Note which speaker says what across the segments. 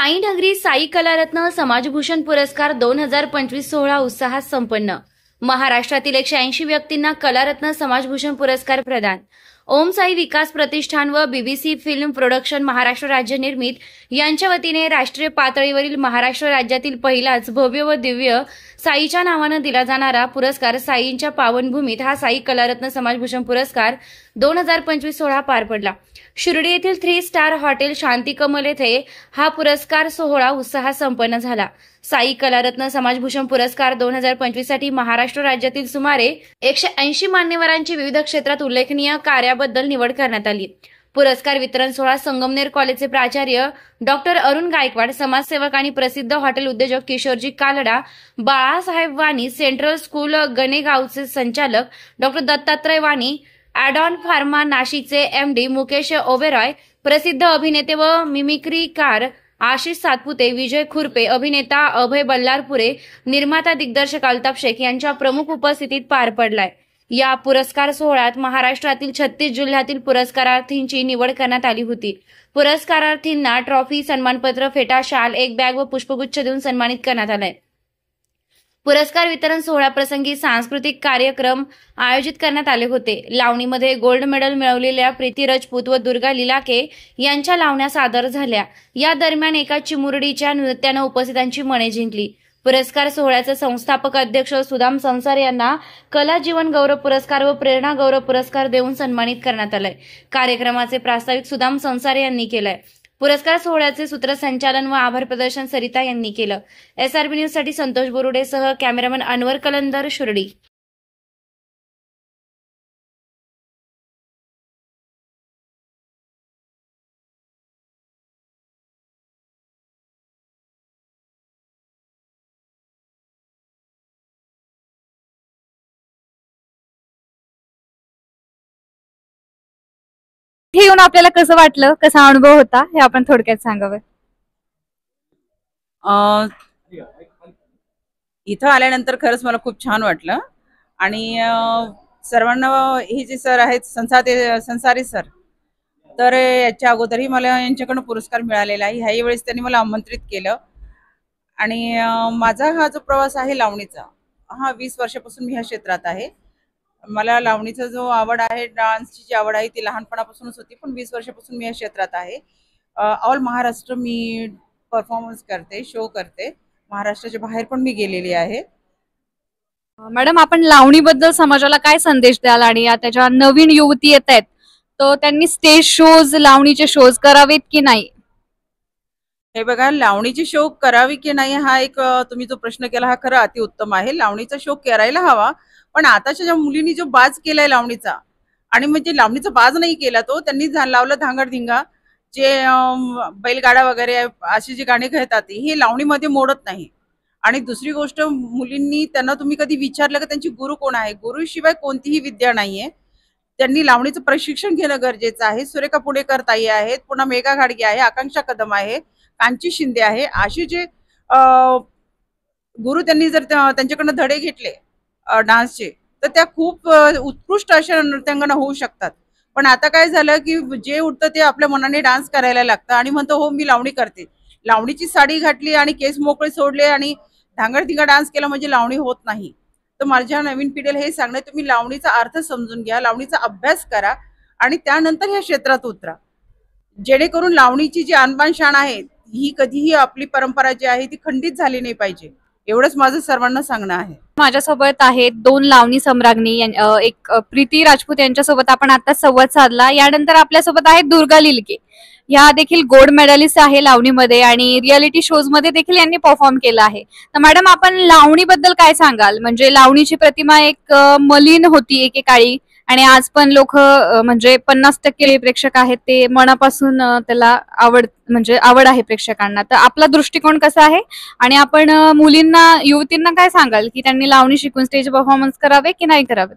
Speaker 1: साईनगरी साई कलारत्न समाजभूषण पुरस्कार 2025 सोहळा उत्साहात संपन्न। महाराष्ट्रातील 180 व्यक्तींना कलारत्न समाजभूषण पुरस्कार प्रदान। ओम साई विकास प्रतिष्ठान व बीबीसी फिल्म प्रोडक्शन महाराष्ट्र राज्य निर्मित यांच्या वतीने राष्ट्रीय पातळीवरील महाराष्ट्र राज्यातील पहिलाच भव्य व दिव्य साईच्या नावाने दिला जाणारा पुरस्कार साईंच्या पावनभूमीत हा साई कलारत्न समाजभूषण पुरस्कार 2025 सोहळा पार पडला। शिर्डी येथील 3 स्टार हॉटेल शांती कमल येथे हा पुरस्कार सोहळा उत्साहात संपन्न झाला। साई कलारत्न समाजभूषण पुरस्कार 2025 साठी महाराष्ट्र राज्यातील सुमारे 180 मान्यवरांची विविध क्षेत्रात उल्लेखनीय कार्याबद्दल निवड करण्यात आली। पुरस्कार वितरण सोहळा संगमनेर कॉलेजचे प्राचार्य डॉक्टर अरुण गायकवाड, समाजसेवक आणि प्रसिद्ध हॉटेल उद्योजक किशोरजी कालडा, बाळासाहेब वाणी, सेंट्रल स्कूल गणेगावचे संचालक डॉक्टर दत्तात्रय वाणी, ॲडॉन फार्मा नाशिकचे एमडी मुकेश ओबेरॉय, प्रसिद्ध अभिनेते व मिमिक्रीकार आशिष सातपुते, विजय खुरपे, अभिनेता अभय बल्लारपुरे, निर्माता दिग्दर्शक अल्ताफ शेख यांच्या प्रमुख उपस्थितीत पार पडलाय। या पुरस्कार सोहळ्यात महाराष्ट्रातील 36 जिल्ह्यातील पुरस्कारार्थींची निवड करण्यात आली होती। पुरस्कारार्थींना ट्रॉफी, सन्मानपत्र, फेटा, शाल, एक बॅग व पुष्पगुच्छ देऊन सन्मानित करण्यात आले। पुरस्कार वितरण सोहळ्याप्रसंगी सांस्कृतिक कार्यक्रम आयोजित करण्यात आले होते। लावणीमध्ये गोल्ड मेडल मिळवलेल्या प्रीती राजपूत व दुर्गा लिलाके यांच्या लावण्या सादर झाल्या। या दरम्यान एका चिमुरडीच्या नृत्याने उपस्थितांची मने जिंकली। पुरस्कार सोहळ्याचे संस्थापक अध्यक्ष सुदाम संसार यांना कला जीवन गौरव पुरस्कार व प्रेरणा गौरव पुरस्कार देऊन सन्मानित करण्यात आले। कार्यक्रमाचे प्रास्ताविक सुदाम संसार यांनी केले। पुरस्कार सोहळ्याचे सूत्रसंचालन व आभार प्रदर्शन सरिता यांनी केलं। SRB न्यूज साठी संतोष बोरुडे सह कॅमेरामन अनवर कलंदर, शिर्डी।
Speaker 2: हे येऊन आपल्याला कसं वाटलं, कसा अनुभव होता हे आपण थोडक्यात सांगावं।
Speaker 3: इथं आल्यानंतर खरंच मला खूप छान वाटलं आणि सर्वांना हे जे सर आहेत संसारी सर, तर याच्या अगोदरही मला यांच्याकडून पुरस्कार मिळालेला आहे। ह्याही वेळेस त्यांनी मला आमंत्रित केलं आणि माझा हा जो प्रवास आहे लावणीचा, हा 20 वर्षापासून मी ह्या क्षेत्रात आहे। मला लावणीचा जो आवड आहे, डान्सची जी आवड आहे ती लहानपणापासूनच होती, पण 20 वर्षापासून मी या क्षेत्रात आहे। ऑल महाराष्ट्र मी परफॉर्मन्स करते, शो करते, महाराष्ट्राच्या बाहेर पण मी गेलेली आहे।
Speaker 2: मॅडम, आपण लावणीबद्दल समाजाला काय संदेश द्याल आणि त्याच्या नवीन युवती येत आहेत, तर त्यांनी स्टेज शोज, लावणीचे शोज करावेत की नाही?
Speaker 3: हे बघा, लावणीची शो करावी की नाही हा एक तुम्ही जो प्रश्न केला हा खरं अतिउत्तम आहे। लावणीचा शो करायला हवा, पण आताच्या ज्या मुलींनी जो बाज केलाय लावणीचा, आणि म्हणजे लावणीचा बाज नाही केला तो, त्यांनी लावलं धांगडधिंगा, जे बैलगाडा वगैरे अशी जी गाणी घेतात हे लावणीमध्ये मोडत नाही। आणि दुसरी गोष्ट, मुलींनी त्यांना तुम्ही कधी विचारलं का त्यांची गुरु कोण आहे? गुरुशिवाय कोणतीही विद्या नाहीये। त्यांनी लावणीचं प्रशिक्षण घेणं गरजेचं आहे। सुरेखा पुणेकर ताई आहेत, पुन्हा मेघा घाडगे आहे, आकांक्षा कदम आहे, कांची शिंदे आहे, अशी जे गुरु त्यांनी जर त्यांच्याकडनं धडे घेतले डान्सचे, तर त्या खूप उत्कृष्ट अशा नृत्यांगना होऊ शकतात। पण आता काय झालं की जे उठतं ते आपल्या मनाने डान्स करायला लागतं आणि म्हणतो हो मी लावणी करते। लावणीची साडी घातली आणि केस मोकळे सोडले आणि धांगडधिंगा डान्स केला म्हणजे लावणी होत नाही। तर माझ्या नवीन पिढीला हे सांगणं, तुम्ही लावणीचा अर्थ समजून घ्या, लावणीचा अभ्यास करा आणि त्यानंतर ह्या क्षेत्रात उतरा, जेणेकरून लावणीची जी आणबाण शान आहे ही कधीही आपली परंपरा जी आहे ती खंडित झाली नाही पाहिजे, एवढंच माझं सर्वांना सांगणं आहे।
Speaker 2: माझ्यासोबत आहेत 2 लावणी सम्राज्ञी, एक प्रीती राजपूत यांच्यासोबत आपण आता संवाद साधला। यानंतर आपल्यासोबत आहेत दुर्गा लिलके, या देखील गोल्ड मेडलिस्ट आहे लावणीमध्ये आणि रियालिटी शोज मध्ये देखील यांनी परफॉर्म केला आहे। तर मॅडम, आपण लावणीबद्दल काय सांगाल? म्हणजे लावणीची प्रतिमा एक मलिन होती एकेकाळी आणि आज पण लोक म्हणजे 50% प्रेक्षक आहेत ते मनापासून त्याला आवड आहे प्रेक्षकांना। तर आपला दृष्टिकोन कसा आहे आणि आपण मुलींना, युवतींना काय सांगाल की त्यांनी लावणी शिकून स्टेज परफॉर्मन्स करावे की नाही करावे?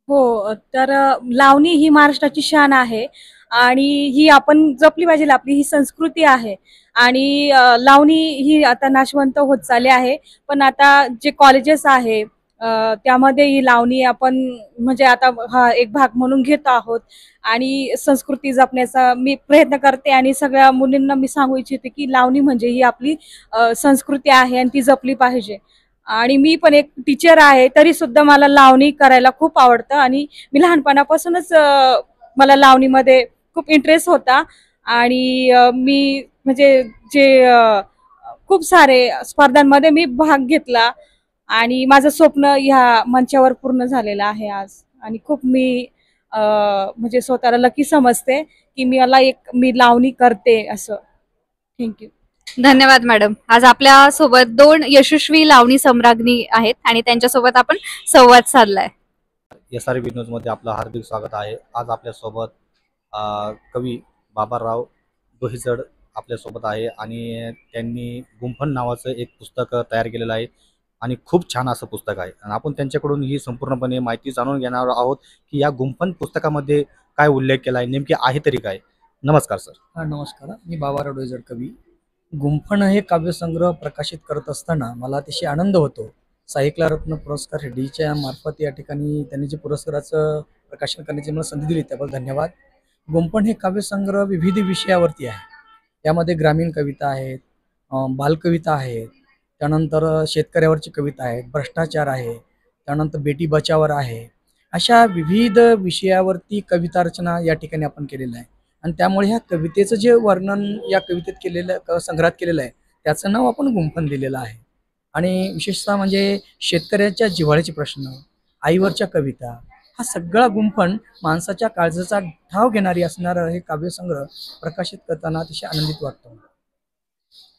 Speaker 4: हो, तर लावणी ही महाराष्ट्राची शान आहे आणि ही आपण जपली पाहिजे। आपली ही संस्कृती आहे आणि लावणी ही आता नाशवंत होत चालली आहे। पण आता जे कॉलेजेस आहे, त्यामध्ये ही लावणी आपण म्हणजे आता हा एक भाग म्हणून घेत आहोत आणि संस्कृती जपण्याचा मी प्रयत्न करते आणि सगळ्या मुलींना मी सांगू इच्छिते की लावणी म्हणजे ही आपली संस्कृती आहे आणि ती जपली पाहिजे. आणि मी पण एक टीचर आहे तरी सुद्धा मला लावणी करायला खूप आवडतं आणि मी लहानपणापासूनच मला लावणीमध्ये खूप इंटरेस्ट होता आणि मी म्हणजे जे खूप सारे स्पर्धांमध्ये मी भाग घेतला आणि माझं स्वप्न ह्या मंचावर पूर्ण झालेलं आहे आज. आणि खूप मी म्हणजे स्वतःला लकी समजते की मी लावणी करते असं. थँक्यू.
Speaker 2: धन्यवाद मॅडम. आज आपल्या सोबत 2 यशस्वी लावणी सम्राज्ञी आहेत आणि त्यांच्यासोबत आपण संवाद साधलाय.
Speaker 5: SRB न्यूज मध्ये आपलं हार्दिक स्वागत आहे. आज आपल्यासोबत कवी बाबाराव दोहिजड आपल्यासोबत आहे आणि त्यांनी गुंफण नावाचं एक पुस्तक तयार केलेलं आहे आणि खूप छान असं पुस्तक आहे आणि आपण त्यांच्याकडून ही संपूर्णपणे माहिती जाणून घेणार आहोत की या गुंफण पुस्तकामध्ये काय उल्लेख केला आहे, नेमके आहे तरी काय. नमस्कार सर.
Speaker 6: नमस्कार. मी बाबाराव दोहिजड कवी. गुंफण हे काव्यसंग्रह प्रकाशित करत असताना मला अतिशय आनंद होतो. साहित्य रत्न पुरस्कार डीच्या मार्फत या ठिकाणी त्यांनी जे पुरस्काराचं प्रकाशन करण्याची मला संधी दिली त्याबद्दल धन्यवाद. गुंफण हे काव्यसंग्रह विविध विषयावरती आहे. यामध्ये ग्रामीण कविता आहेत, बालकविता आहेत, त्यानंतर शेतकऱ्यावरची कविता आहेत, भ्रष्टाचार आहे, त्यानंतर बेटी बचावर आहे. अशा विविध विषयावरती कविता रचना या ठिकाणी आपण केलेलं आहे आणि त्यामुळे ह्या कवितेचं जे वर्णन या कवितेत केलेलं संग्रहात केलेलं आहे त्याचं नाव आपण गुंफण दिलेलं आहे. आणि विशेषतः म्हणजे शेतकऱ्याच्या जिव्हाळ्याचे प्रश्न, आईवरच्या कविता, हा सगळा गुंफण माणसाच्या काळजाचा ठाव घेणारी असणारं हे काव्यसंग्रह प्रकाशित करताना अतिशय आनंदित वाटतो.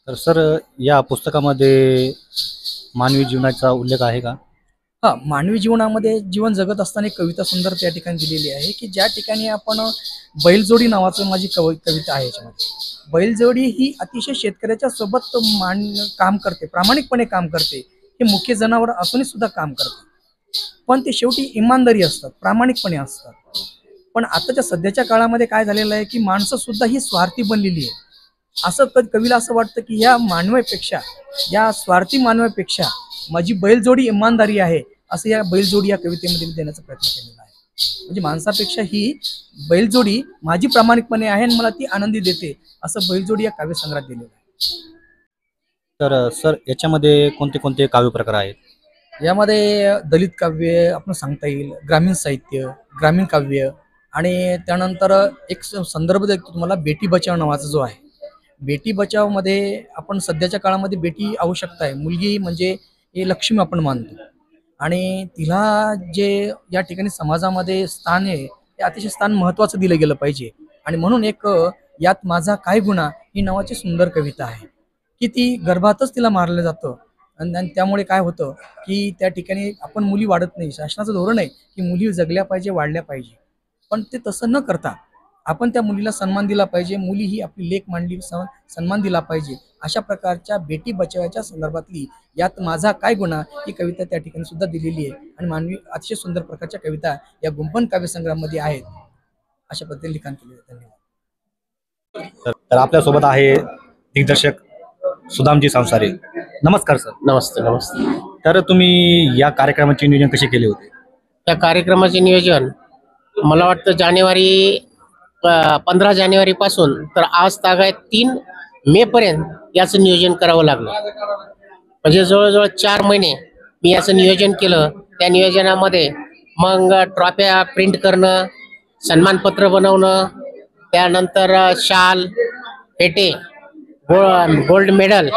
Speaker 5: तर सर या पुस्तकामध्ये मानवी जीवनाचा उल्लेख आहे का?
Speaker 6: मानवी जीवनामध्ये जीवन जगत असताना एक कविता सुंदर त्या ठिकाणी दिलेली आहे की ज्या ठिकाणी आपण बैलजोडी नावाचं माझी कविता आहे. याच्यामध्ये बैलजोडी ही अतिशय शेतकऱ्याच्या सोबत काम करते, प्रामाणिकपणे काम करते. हे मुख्य जनावर असूनही सुद्धा काम करते, पण ते शेवटी इमानदारी असतात, प्रामाणिकपणे असतात. पण आताच्या सध्याच्या काळामध्ये काय झालेलं आहे की माणसं सुद्धा ही स्वार्थी बनलेली आहे. असं कवीला असं वाटतं की या मानवापेक्षा, या स्वार्थी मानवापेक्षा माझी बैलजोडी इमानदारी आहे, असं या बैलजोडी या कवितेमध्ये देण्याचा प्रयत्न केलेला आहे. म्हणजे माणसापेक्षा ही बैलजोडी माझी प्रामाणिकपणे आहे आणि मला ती आनंदी देते, असं बैलजोडी या काव्यसंग्रहात दिलेलं आहे.
Speaker 5: तर सर याच्यामध्ये कोणते कोणते काव्य प्रकार आहेत?
Speaker 6: यामध्ये दलित काव्य आपण सांगता येईल, ग्रामीण साहित्य, ग्रामीण काव्य आणि त्यानंतर एक संदर्भ देतो तुम्हाला बेटी बचाव नावाचा जो आहे. बेटी बचाव मध्ये आपण सध्याच्या काळामध्ये बेटी आवश्यकता आहे. मुलगी म्हणजे हे लक्ष्मी आपण मानतो आणि तिला जे या ठिकाणी समाजामध्ये स्थान आहे ते अतिशय स्थान महत्त्वाचं दिलं गेलं पाहिजे. आणि म्हणून एक यात माझा काय गुन्हा ही नावाची सुंदर कविता आहे की ती गर्भातच तिला मारलं जातं आणि त्यामुळे काय होतं की त्या ठिकाणी आपण मुली वाढत नाही. शासनाचं धोरण आहे की मुली जगल्या पाहिजे, वाढल्या पाहिजे, पण ते तसं न करता आपण त्या मुलीला सन्मान दिला पाहिजे. मुली ही आपली लेक मांडली, सन्मान दिला पाहिजे. अशा प्रकारच्या बेटी बचावाच्या संदर्भातली यात माझा काय गुन्हा ही कविता त्या ठिकाणी सुद्धा दिलेली आहे आणि मानवी अतिशय सुंदर प्रकारच्या कविता या गुंफण काव्यसंग्रहामध्ये आहेत. अशा पद्धतीने लिखाण केले. धन्यवाद.
Speaker 5: तर आपल्यासोबत आहे दिग्दर्शक सुदामजी संसारे. नमस्कार सर.
Speaker 7: नमस्ते. नमस्ते.
Speaker 5: तर तुम्ही या कार्यक्रमाचे नियोजन कसे केले होते?
Speaker 7: या कार्यक्रमाचे नियोजन मला वाटतं जानेवारी 15 जानेवारीपासून तर आज तागायत 3 मे पर्यंत याचं नियोजन करावं लागलं. म्हणजे जवळजवळ 4 महिने मी याचं नियोजन केलं. त्या नियोजनामध्ये मग ट्रॉफ्या प्रिंट करणं, सन्मानपत्र बनवणं, त्यानंतर शाल, फेटे, गोल्ड मेडल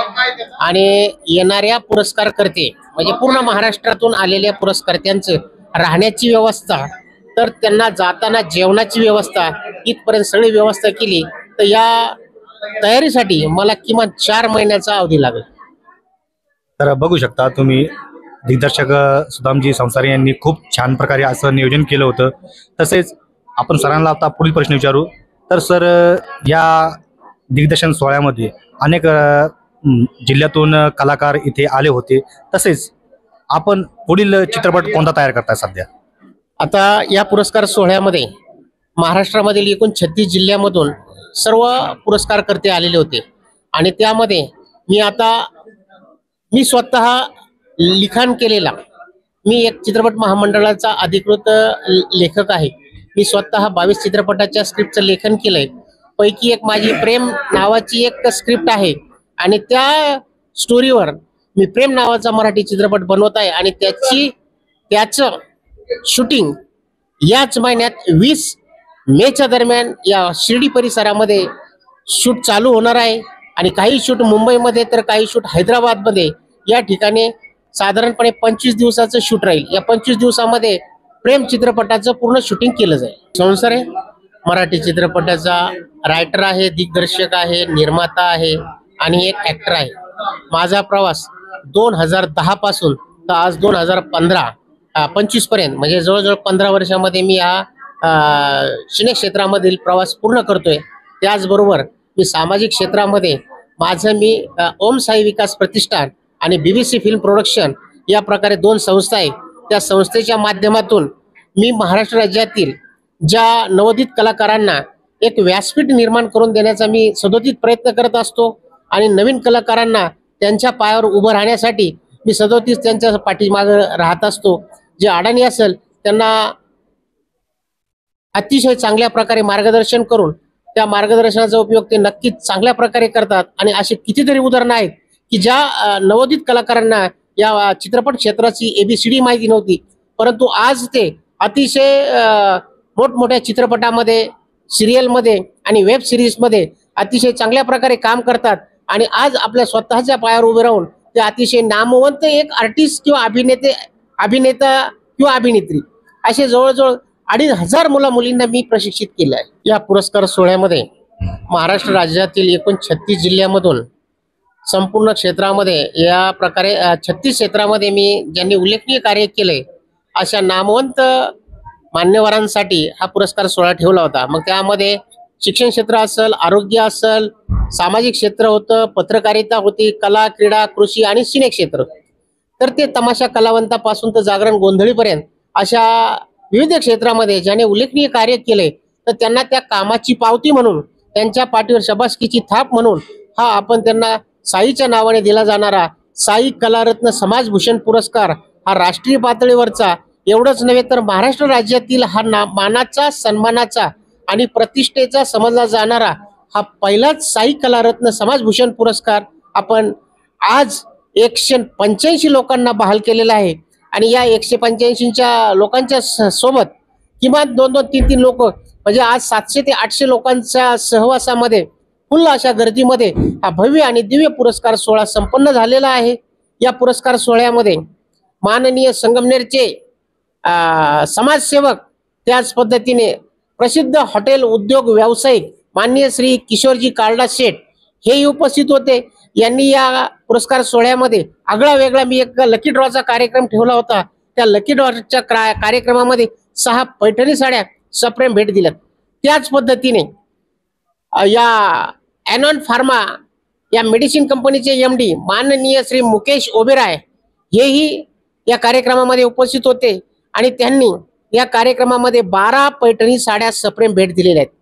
Speaker 7: आणि येणाऱ्या पुरस्कारकर्ते म्हणजे पूर्ण महाराष्ट्रातून आलेल्या पुरस्कर्त्यांचं राहण्याची व्यवस्था, तर त्यांना जाताना जेवणाची व्यवस्था, इथपर्यंत सगळी व्यवस्था केली. तर या तयारीसाठी मला किमान 4 महिन्याचा अवधी लागला.
Speaker 5: तर बघू शकता तुम्ही दिग्दर्शक सुदामजी संसारे यांनी खूप छान प्रकारे असं नियोजन केलं होतं. तसेच आपण सरांना आता पुढील प्रश्न विचारू. तर सर या दिग्दर्शन सोहळ्यामध्ये अनेक जिल्ह्यातून कलाकार इथे आले होते. तसेच आपण पुढील चित्रपट कोणता तयार करताय सध्या?
Speaker 7: आता या पुरस्कार सोहळ्यामध्ये महाराष्ट्रामधील एकूण 36 जिल्ह्यामधून सर्व पुरस्कारकर्ते आलेले होते आणि त्यामध्ये मी स्वतः लिखाण केलेला, मी एक चित्रपट महामंडळाचा अधिकृत लेखक आहे. मी स्वतः 22 चित्रपटाच्या स्क्रिप्टचं लेखन केलंय. पैकी एक माझी प्रेम नावाची एक स्क्रिप्ट आहे आणि त्या स्टोरीवर मी प्रेम नावाचा मराठी चित्रपट बनवत आहे आणि त्याचं शूटिंग याच महिन्यात 20 मेच्या दरम्यान या शिर्डी परिसरामध्ये शूट चालू होणार आहे आणि काही शूट मुंबईमध्ये तर काही शूट हैदराबादमध्ये. या ठिकाणी साधारणपणे 25 दिवसाचं शूट राहील. या 25 दिवसामध्ये प्रेम चित्रपटाचं पूर्ण शूटिंग केलं जाईल. संसारे मराठी चित्रपटाचा रायटर आहे, दिग्दर्शक आहे, निर्माता आहे आणि एक ऍक्टर आहे. माझा प्रवास 2010 पासून तर आज 2025 पर्यंत म्हणजे जवळजवळ 15 वर्षामध्ये मी हा सिने क्षेत्रामधील प्रवास पूर्ण करतोय. त्याचबरोबर मी सामाजिक क्षेत्रामध्ये मी ओम साई विकास प्रतिष्ठान आणि BBC फिल्म प्रोडक्शन या प्रकारे 2 संस्था आहेत. त्या संस्थेच्या माध्यमातून मी महाराष्ट्र राज्यातील ज्या नवोदित कलाकारांना एक व्यासपीठ निर्माण करून देण्याचा मी सदोदित प्रयत्न करत असतो आणि नवीन कलाकारांना त्यांच्या पायावर उभं राहण्यासाठी मी सदोदित त्यांच्या पाठीमागे राहत असतो. जे अडाणी असेल त्यांना अतिशय चांगल्या प्रकारे मार्गदर्शन करून त्या मार्गदर्शनाचा उपयोग ते नक्कीच चांगल्या प्रकारे करतात. आणि असे कितीतरी उदाहरणं आहेत की ज्या नवोदित कलाकारांना या चित्रपट क्षेत्राची ABCD माहिती नव्हती, परंतु आज ते अतिशय मोठमोठ्या चित्रपटामध्ये, सिरियलमध्ये आणि वेब सिरीजमध्ये अतिशय चांगल्या प्रकारे काम करतात आणि आज आपल्या स्वतःच्या पायावर उभे राहून ते अतिशय नामवंत एक आर्टिस्ट किंवा अभिनेता किंवा अभिनेत्री असे जवळजवळ 2,500 मुलींना मी प्रशिक्षित केलं आहे. या पुरस्कार सोहळ्यामध्ये महाराष्ट्र राज्यातील एकूण 36 जिल्ह्यामधून संपूर्ण क्षेत्रामध्ये या प्रकारे 36 क्षेत्रामध्ये मी ज्यांनी उल्लेखनीय कार्य केले अशा नामवंत मान्यवरांसाठी हा पुरस्कार सोहळा ठेवला होता. मग त्यामध्ये शिक्षण क्षेत्र असेल, आरोग्य असेल, सामाजिक क्षेत्र होतं, पत्रकारिता होती, कला, क्रीडा, कृषी आणि सिने क्षेत्र. तर ते तमाशा कलावंतापासून तर जागरण गोंधळीपर्यंत अशा विविध क्षेत्रामध्ये ज्याने उल्लेखनीय कार्य केले तर त्यांना त्या कामाची पावती म्हणून, त्यांच्या पाठीवर शाबासकीची थाप म्हणून हा आपण त्यांना साईच्या नावाने दिला जाणारा साई कलारत्न समाजभूषण पुरस्कार हा राष्ट्रीय पातळीवरचा एवढंच नव्हे तर महाराष्ट्र राज्यातील हा मानाचा, सन्मानाचा आणि प्रतिष्ठेचा समजला जाणारा हा पहिलाच साई कलारत्न समाजभूषण पुरस्कार आपण आज 185 लोकांना बहाल केलेला आहे. आणि या 185च्या लोकांच्या सोबत किमान 2-3 लोक म्हणजे आज 700 ते 800 लोकांच्या सहवासामध्ये फुल्ल अशा गर्दीमध्ये हा भव्य आणि दिव्य पुरस्कार सोहळा संपन्न झालेला आहे. या पुरस्कार सोहळ्यामध्ये माननीय संगमनेरचे समाजसेवक, त्याच पद्धतीने प्रसिद्ध हॉटेल उद्योग व्यावसायिक माननीय श्री किशोरजी कार्डा शेठ हेही उपस्थित होते. यांनी या पुरस्कार सोहळ्यामध्ये आगळा वेगळा मी एक लकी ड्रॉचा कार्यक्रम ठेवला होता. त्या लकी ड्रॉच्या कार्यक्रमामध्ये 6 पैठणी साड्या सप्रेम भेट दिल्यात. त्याच पद्धतीने या ॲनॉन फार्मा या मेडिसिन कंपनीचे MD माननीय श्री मुकेश ओबेराय हेही या कार्यक्रमामध्ये उपस्थित होते आणि त्यांनी या कार्यक्रमामध्ये 12 पैठणी साड्या सप्रेम भेट दिलेल्या आहेत.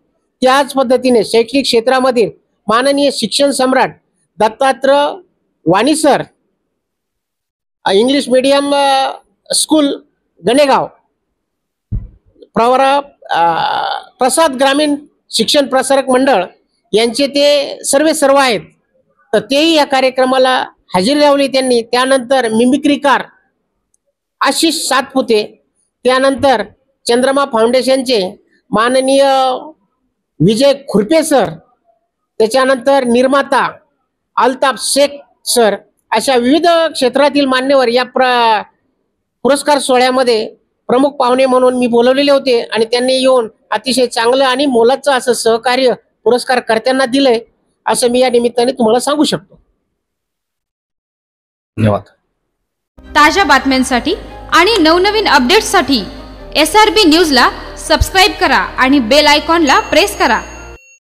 Speaker 7: त्याच पद्धतीने शैक्षणिक क्षेत्रामध्ये माननीय शिक्षण सम्राट Dattatray Vani sir, English medium school Ganegaon, प्रसाद ग्रामीण शिक्षण प्रसारक मंडळ यांचे ते सर्व आहेत. तर तेही या कार्यक्रमाला हजेरी लावली त्यांनी. त्यानंतर मिमिक्रीकार आशिष सातपुते, त्यानंतर चंद्रमा फाउंडेशनचे माननीय विजय खुरपे सर, त्याच्यानंतर निर्माता अल्ताफ शेख सर, अशा विविध क्षेत्रातील मान्यवर या पुरस्कार सोहळ्यामध्ये प्रमुख पाहुणे म्हणून मी बोलवलेले होते आणि त्यांनी येऊन अतिशय चांगलं आणि मोलाचं असं सहकार्य पुरस्कारकर्त्यांना दिलंय असं मी या निमित्ताने तुम्हाला सांगू शकतो.
Speaker 5: धन्यवाद.
Speaker 8: ताज्या बातम्यांसाठी आणि नवनवीन अपडेट्ससाठी SRB न्यूजला सबस्क्राईब करा आणि बेल आयकॉनला प्रेस करा.